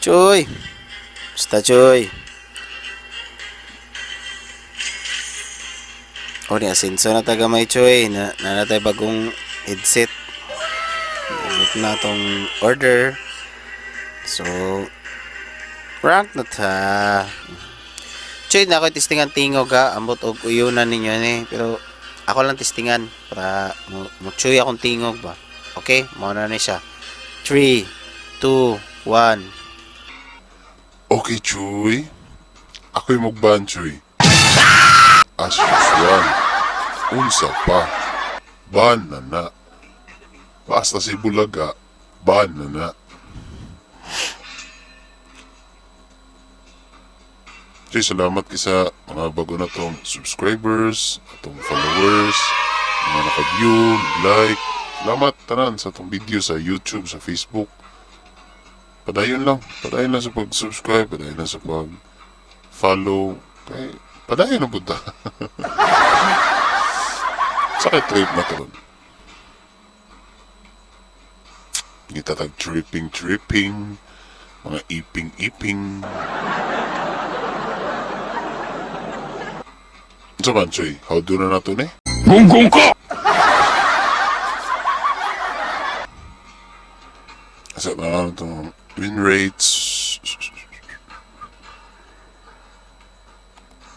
Choy! Basta Choy! O ni asinso na taga may Choy na nanatay bagong headset. Nabot na tong order. So, rank na ta. Choy, na ako testingan tingog ha. Ambot og uyunan ninyo ni. Pero ako lang testingan para mo Choy akong tingog ba. Okay? Mauna na siya. 3, 2, 1. Okay, Choy. Ako'y magban, Choy. As usual. Unsa pa. Ban na na. Basta si Bulaga, ban na na. Choy, salamat kisa mga bago na tong subscribers, atong followers, mga naka-view, like. Salamat tanan sa tong video sa YouTube, sa Facebook. Padayon lang sa pag-subscribe, padayon lang sa pag-follow. Kay, padayon na punta. Sakit trip na to. Kita tag tripping, mga iping. So man, Choy, how do na nato ni? Gunggong ka! Asa na lang itong win rates.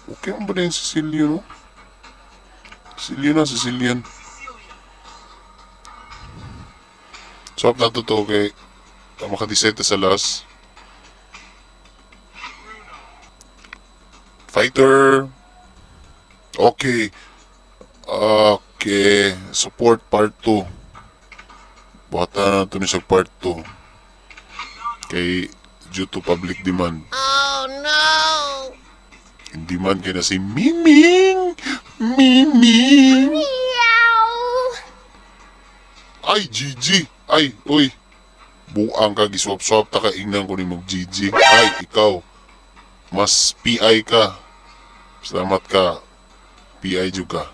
Okay ang ba na yung Sicilio, no? Sicilian. Swap na to kay makadisete sa last. Fighter. Okay. Support part 2. Buhatan na ito ni sa part 2. Kay due to public demand. Oh no! In demand kay na si Miming! Miming! Meow! Ay, GG! Ay, uy! Buang ka, giswap-swap ta ka, ingnan ko ni mag GG. Ay, ikaw! Mas PI ka. Salamat ka. PI juga.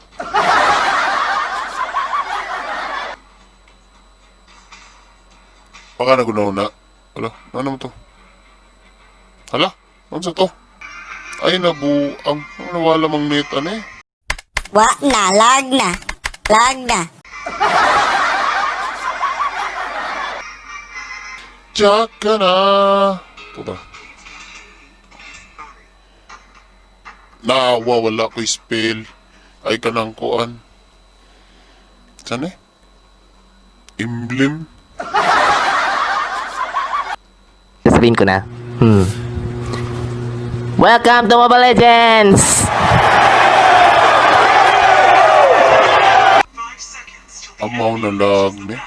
Baka nagunaw. Hala, ano naman to? Hala, ano sa to? Ay, nabuang. Nawala mang net, ano eh? Lag na. Tsaka na. Ito ba? Nawawala ko spell. Ay ka ng kuan. Saan eh? Emblem? Sasabihin ko na. Welcome to Mobile Legends! Amaw na lang ni.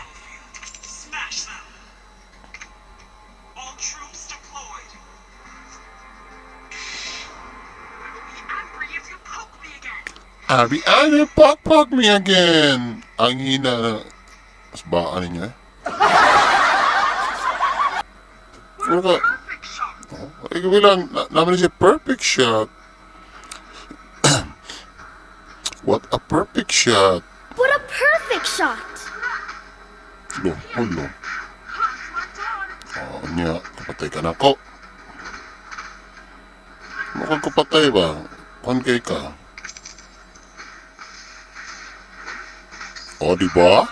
Ari, pok me again. Ang hina na. Mas baan ninyo eh. Ano ka? Ay, kabilang, naman siya perfect shot. What a perfect shot. What a perfect shot! Lo. Niya, kapatay ka na ko. Mukhang kapatay ba? Pankay ka. O, diba?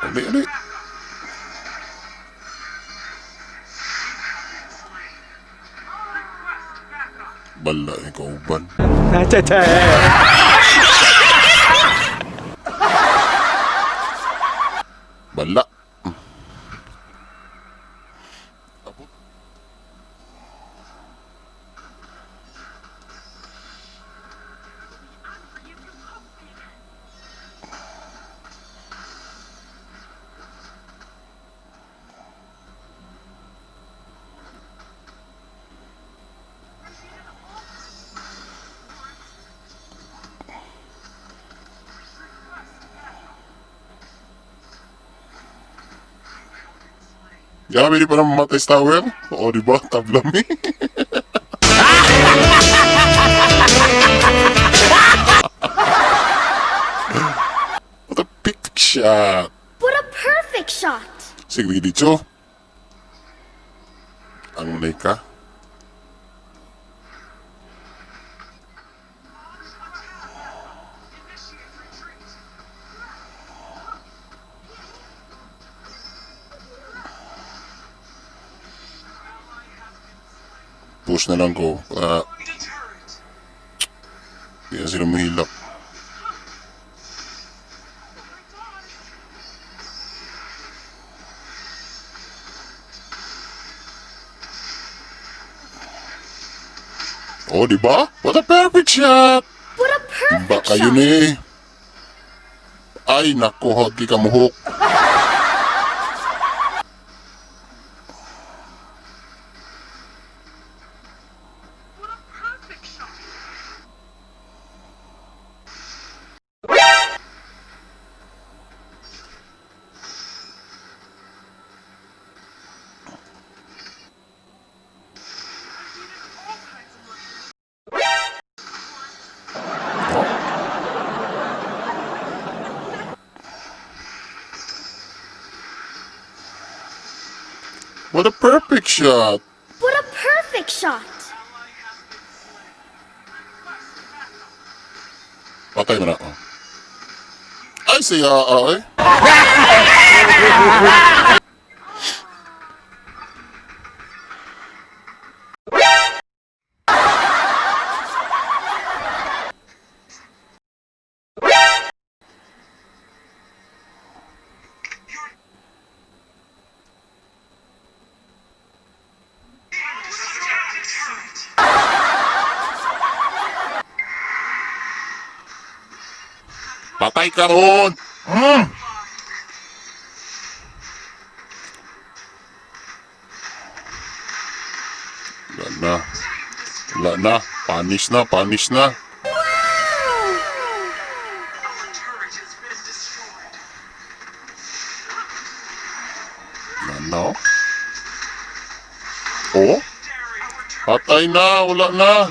Ali. Bala, ikaw ban. Bala. Gabi di pa naman matay sa tower. O, diba? Tablami. What a perfect shot. What a perfect shot! Sige dito. ang nika. Push na lang ko para di na sila mahilak. Oh, di ba? What a perfect shot! What a Ba perfect kayo shot! ni? Ay, nako, hagi ka muhok. What a perfect shot! What a perfect shot! Patay mo na. Oh. Ay, siya, ay. Patay ka ron! Wala na. Wala na. Panis na, panis na. Wala na, oh. Oh? Patay na, wala na.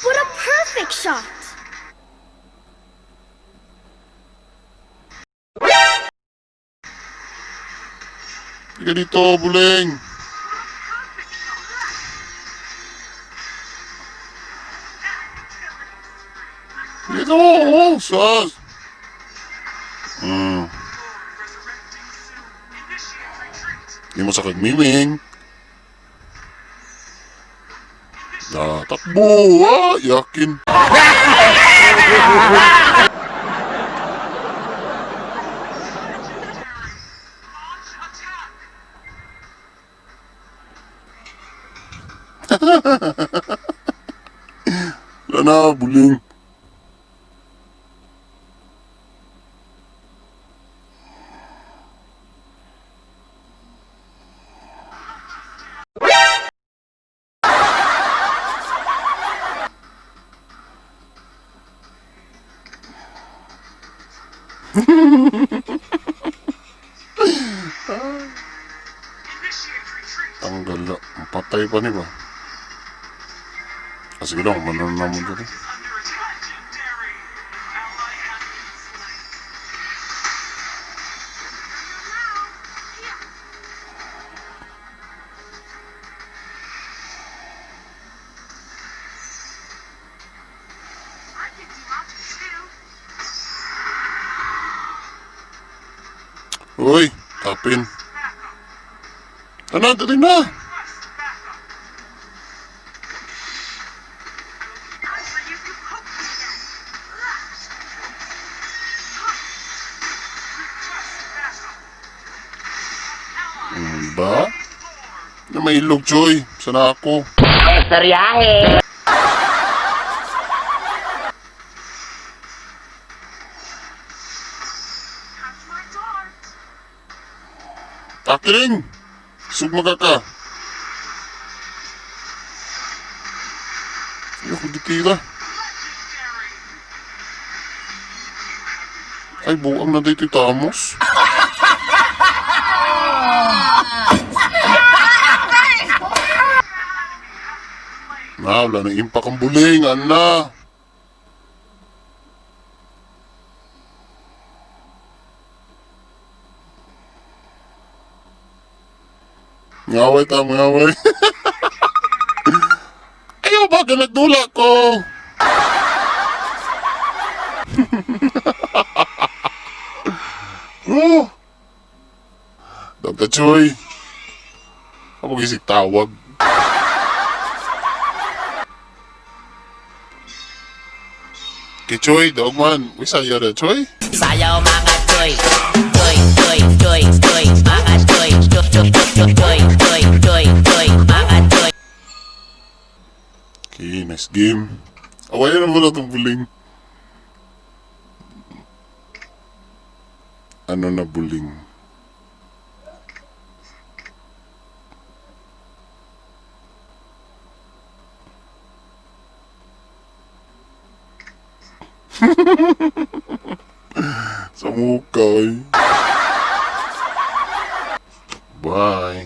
What a perfect shot! Sige dito, buling. Dito, oh, sas. Hindi mo sakit miming. Takbo, yakin. Wala na, buling. Tanggal na. Patay pa ni ba? Sige lang, manon na mo dito. Uy, tapin. Ano, dali na. Ba? Na may ilog, Choy. Sana ako. Seryahe! Takiling! Sugmaga ka. Ay, ako ditira. Ay, buang na dito tamos. Wala na impak ang buling, ana. Ngaway ta, ngaway. nagdula ko! Oh! Dr. Choy! Ako gisig tawag. Kay Choy, daog man. Bisaya na, Choy? Sayaw mga choy. Choy, choy, choy, choy. Mga choy. Choy, choy, choy, choy, choy, choy, choy. Mga choy. Okay, nice game. Awayan na muna itong buling. Ano na buling? Sa mukha eh. Bye.